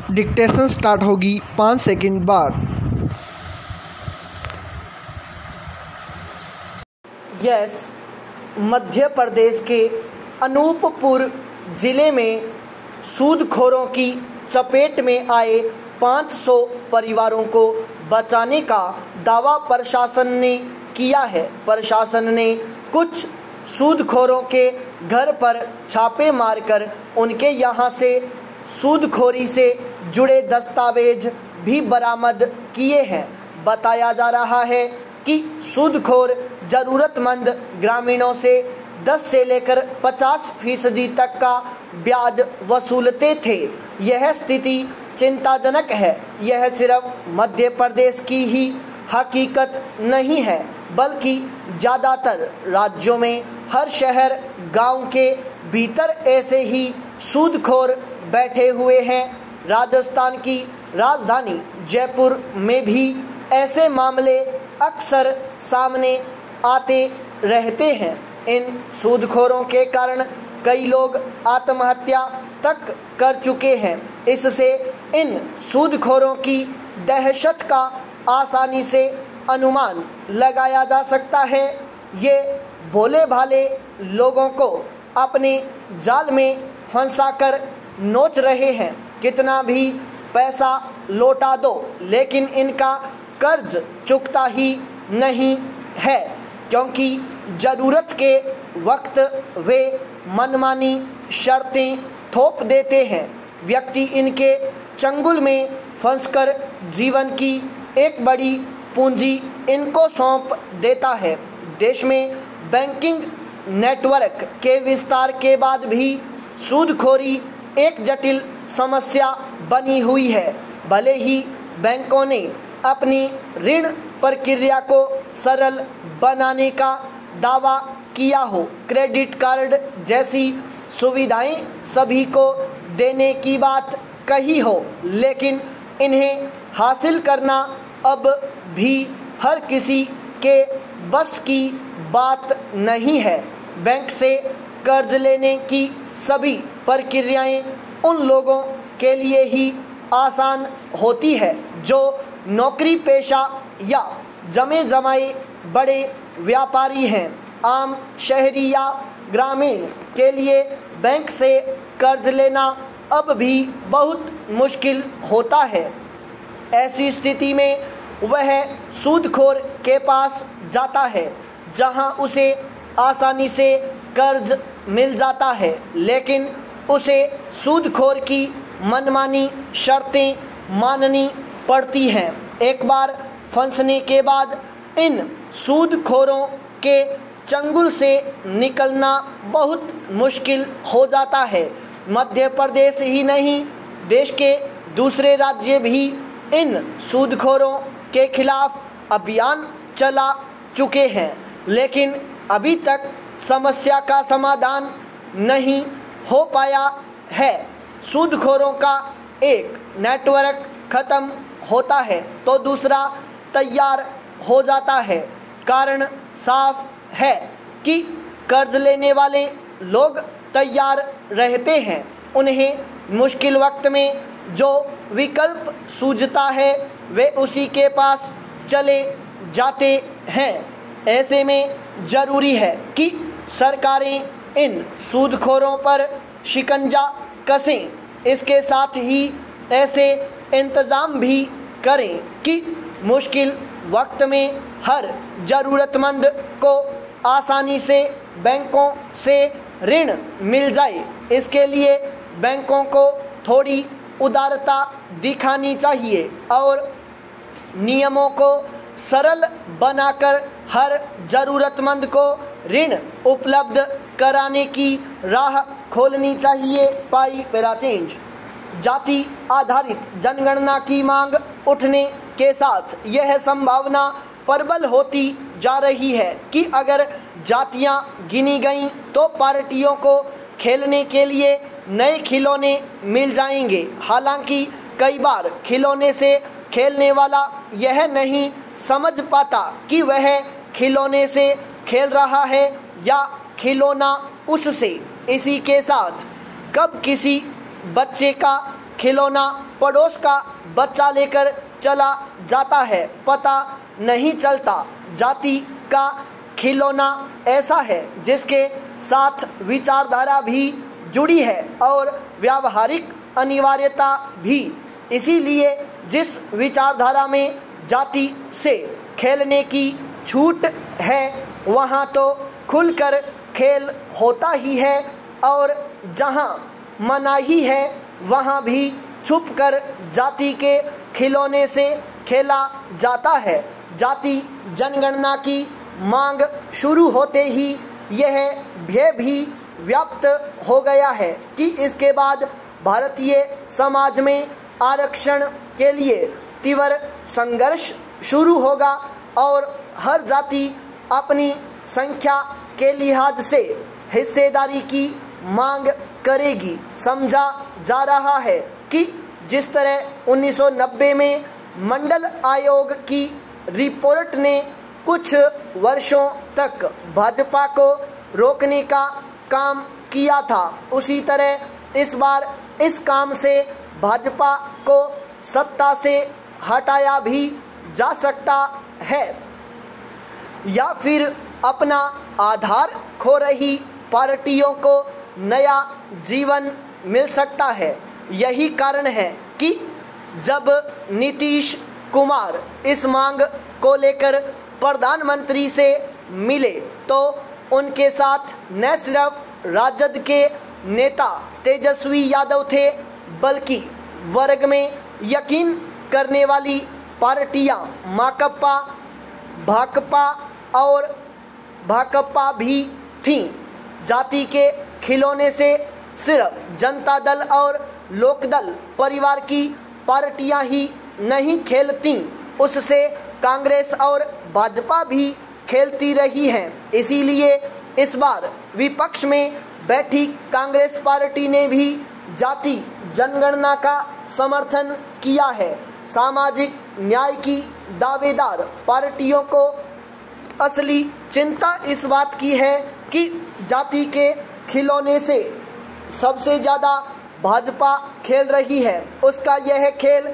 Dictation start होगी 5 second बाद। Yes, Madhya Pradesh के अनूपपुर जिले में सूदखोरों की चपेट में आए 500 परिवारों को बचाने का दावा प्रशासन ने किया है। प्रशासन ने कुछ सूदखोरों के घर पर छापे मारकर उनके यहां से सूदखोरी से जुड़े दस्तावेज भी बरामद किए हैं। बताया जा रहा है कि सूदखोर जरूरतमंद ग्रामीणों से 10 से लेकर 50% तक का ब्याज वसूलते थे। यह स्थिति चिंताजनक है। यह सिर्फ मध्य प्रदेश की ही हकीकत नहीं है, बल्कि ज़्यादातर राज्यों में हर शहर गांव के भीतर ऐसे ही सूदखोर बैठे हुए हैं। राजस्थान की राजधानी जयपुर में भी ऐसे मामले अक्सर सामने आते रहते हैं। इन सूदखोरों के कारण कई लोग आत्महत्या तक कर चुके हैं। इससे इन सूदखोरों की दहशत का आसानी से अनुमान लगाया जा सकता है। ये भोले भाले लोगों को अपने जाल में फंसाकर नोच रहे हैं। कितना भी पैसा लौटा दो, लेकिन इनका कर्ज चुकता ही नहीं है, क्योंकि ज़रूरत के वक्त वे मनमानी शर्तें थोप देते हैं। व्यक्ति इनके चंगुल में फंसकर जीवन की एक बड़ी पूंजी इनको सौंप देता है। देश में बैंकिंग नेटवर्क के विस्तार के बाद भी सूदखोरी एक जटिल समस्या बनी हुई है। भले ही बैंकों ने अपनी ऋण प्रक्रिया को सरल बनाने का दावा किया हो, क्रेडिट कार्ड जैसी सुविधाएं सभी को देने की बात कही हो, लेकिन इन्हें हासिल करना अब भी हर किसी के बस की बात नहीं है। बैंक से कर्ज लेने की सभी प्रक्रियाएं उन लोगों के लिए ही आसान होती है जो नौकरी पेशा या जमे जमाए बड़े व्यापारी हैं। आम शहरी या ग्रामीण के लिए बैंक से कर्ज लेना अब भी बहुत मुश्किल होता है। ऐसी स्थिति में वह सूदखोर के पास जाता है, जहां उसे आसानी से कर्ज मिल जाता है, लेकिन उसे सूदखोर की मनमानी शर्तें माननी पड़ती हैं। एक बार फंसने के बाद इन सूदखोरों के चंगुल से निकलना बहुत मुश्किल हो जाता है। मध्य प्रदेश ही नहीं, देश के दूसरे राज्य भी इन सूदखोरों के खिलाफ अभियान चला चुके हैं, लेकिन अभी तक समस्या का समाधान नहीं हो पाया है। सूदखोरों का एक नेटवर्क खत्म होता है तो दूसरा तैयार हो जाता है। कारण साफ है कि कर्ज लेने वाले लोग तैयार रहते हैं। उन्हें मुश्किल वक्त में जो विकल्प सूझता है वे उसी के पास चले जाते हैं। ऐसे में ज़रूरी है कि सरकारें इन सूदखोरों पर शिकंजा कसें। इसके साथ ही ऐसे इंतज़ाम भी करें कि मुश्किल वक्त में हर ज़रूरतमंद को आसानी से बैंकों से ऋण मिल जाए। इसके लिए बैंकों को थोड़ी उदारता दिखानी चाहिए और नियमों को सरल बनाकर हर ज़रूरतमंद को ऋण उपलब्ध कराने की राह खोलनी चाहिए। पाई पैरा चेंज। जाति आधारित जनगणना की मांग उठने के साथ यह संभावना प्रबल होती जा रही है कि अगर जातियां गिनी गईं तो पार्टियों को खेलने के लिए नए खिलौने मिल जाएंगे। हालांकि कई बार खिलौने से खेलने वाला यह नहीं समझ पाता कि वह खिलौने से खेल रहा है या खिलौना उससे। इसी के साथ कब किसी बच्चे का खिलौना पड़ोस का बच्चा लेकर चला जाता है, पता नहीं चलता। जाति का खिलौना ऐसा है जिसके साथ विचारधारा भी जुड़ी है और व्यावहारिक अनिवार्यता भी। इसीलिए जिस विचारधारा में जाति से खेलने की छूट है वहाँ तो खुलकर खेल होता ही है, और जहाँ मनाही है वहाँ भी छुपकर जाति के खिलौने से खेला जाता है। जाति जनगणना की मांग शुरू होते ही यह भय भी व्याप्त हो गया है कि इसके बाद भारतीय समाज में आरक्षण के लिए तीव्र संघर्ष शुरू होगा और हर जाति अपनी संख्या के लिहाज से हिस्सेदारी की मांग करेगी। समझा जा रहा है कि जिस तरह 1990 में मंडल आयोग की रिपोर्ट ने कुछ वर्षों तक भाजपा को रोकने का काम किया था, उसी तरह इस बार इस काम से भाजपा को सत्ता से हटाया भी जा सकता है या फिर अपना आधार खो रही पार्टियों को नया जीवन मिल सकता है। यही कारण है कि जब नीतीश कुमार इस मांग को लेकर प्रधानमंत्री से मिले तो उनके साथ न सिर्फ राजद के नेता तेजस्वी यादव थे, बल्कि वर्ग में यकीन करने वाली पार्टियां माकपा, भाकपा भी थीं। जाति के खिलौने से सिर्फ जनता दल और लोकदल परिवार की पार्टियां ही नहीं खेलती, उससे कांग्रेस और भाजपा भी खेलती रही हैं। इसीलिए इस बार विपक्ष में बैठी कांग्रेस पार्टी ने भी जाति जनगणना का समर्थन किया है। सामाजिक न्याय की दावेदार पार्टियों को असली चिंता इस बात की है कि जाति के खिलौने से सबसे ज़्यादा भाजपा खेल रही है। उसका यह खेल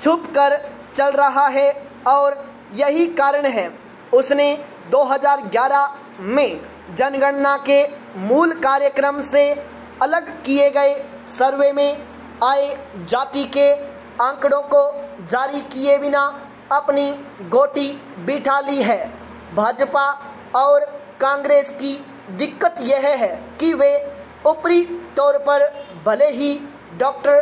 छुप कर चल रहा है और यही कारण है उसने 2011 में जनगणना के मूल कार्यक्रम से अलग किए गए सर्वे में आए जाति के आंकड़ों को जारी किए बिना अपनी गोटी बिठा ली है। भाजपा और कांग्रेस की दिक्कत यह है कि वे ऊपरी तौर पर भले ही डॉक्टर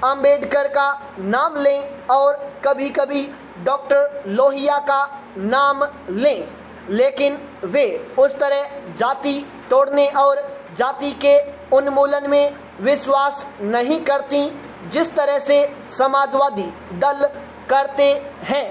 अंबेडकर का नाम लें और कभी-कभी डॉक्टर लोहिया का नाम लें, लेकिन वे उस तरह जाति तोड़ने और जाति के उन्मूलन में विश्वास नहीं करती जिस तरह से समाजवादी दल करते हैं।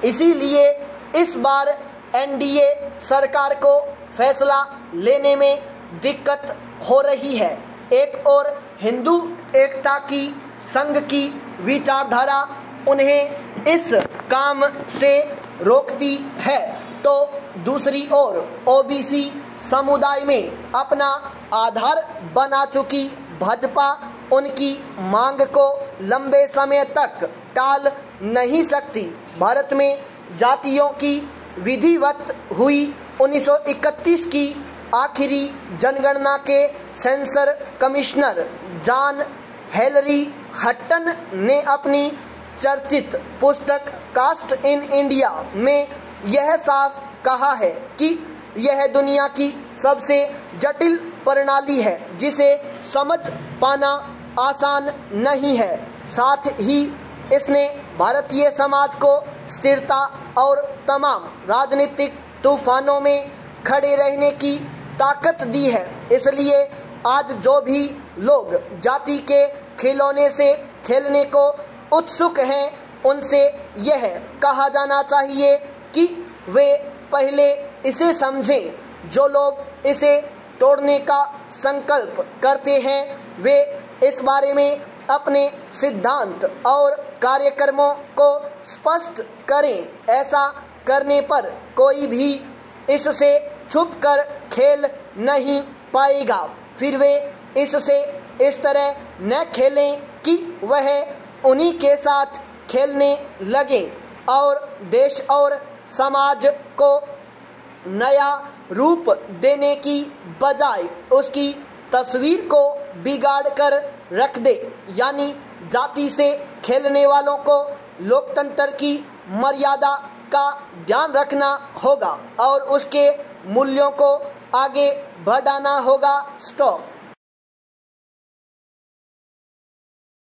इसीलिए इस बार एनडीए सरकार को फैसला लेने में दिक्कत हो रही है। एक और हिंदू एकता की संघ की विचारधारा उन्हें इस काम से रोकती है, तो दूसरी ओर ओबीसी समुदाय में अपना आधार बना चुकी भाजपा उनकी मांग को लंबे समय तक टाल नहीं सकती। भारत में जातियों की विधिवत हुई 1931 की आखिरी जनगणना के सेंसर कमिश्नर जॉन हेनरी हटन ने अपनी चर्चित पुस्तक कास्ट इन इंडिया में यह साफ कहा है कि यह दुनिया की सबसे जटिल प्रणाली है जिसे समझ पाना आसान नहीं है। साथ ही इसने भारतीय समाज को स्थिरता और तमाम राजनीतिक तूफानों में खड़े रहने की ताकत दी है। इसलिए आज जो भी लोग जाति के खिलौने से खेलने को उत्सुक हैं उनसे यह कहा जाना चाहिए कि वे पहले इसे समझें। जो लोग इसे तोड़ने का संकल्प करते हैं वे इस बारे में अपने सिद्धांत और कार्यक्रमों को स्पष्ट करें। ऐसा करने पर कोई भी इससे छुपकर खेल नहीं पाएगा। फिर वे इससे इस तरह न खेलें कि वह उन्हीं के साथ खेलने लगे और देश और समाज को नया रूप देने की बजाय उसकी तस्वीर को बिगाड़ कर रख दे। यानी जाति से खेलने वालों को लोकतंत्र की मर्यादा का ध्यान रखना होगा और उसके मूल्यों को आगे बढ़ाना होगा। स्टॉप।